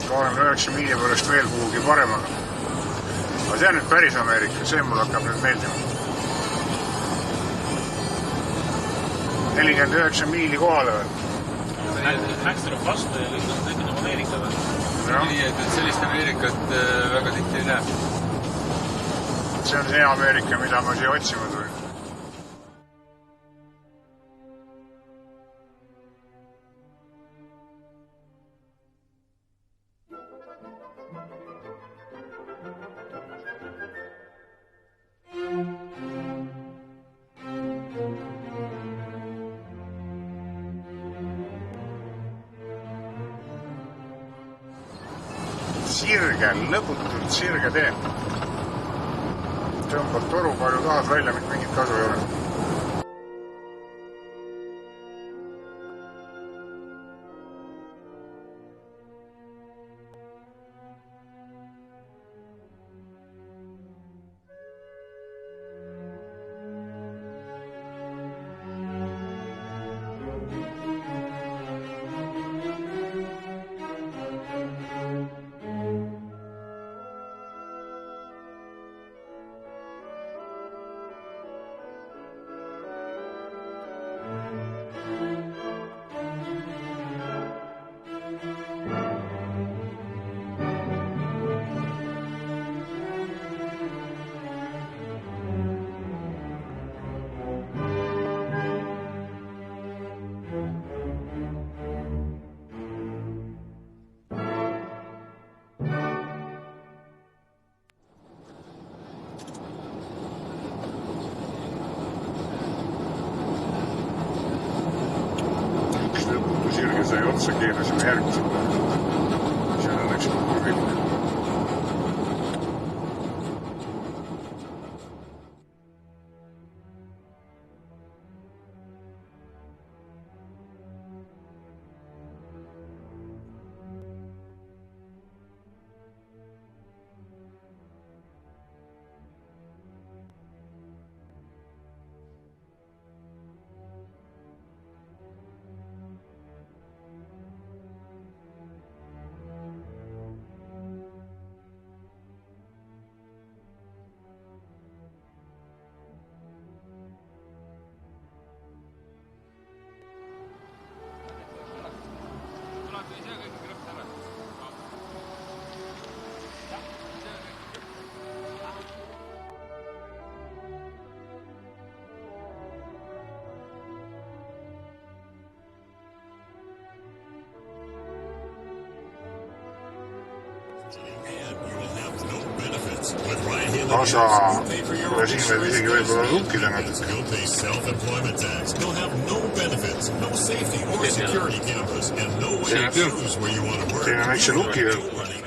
29 miili pärast veel kuhugi paremaga. Aga see on nüüd päris Ameerika, see mul hakkab nüüd meeldima. 49 miili kohale veel. Max tuleb vastu ja kõik on Ameerika või? Nii, et sellist Ameerikat väga tihti ei näe. See on see Ameerika, mida ma siia otsima tulin. Sirge, lõputult sirge tee. Tõmbad toru palju tahad välja, mitte mingit kasu ei ole. Sai otsa keerasime järgmisel. See on õnneks kõik. Tasa ja siin võib isegi võib-olla lukkida natuke. Teine väikse luki veel.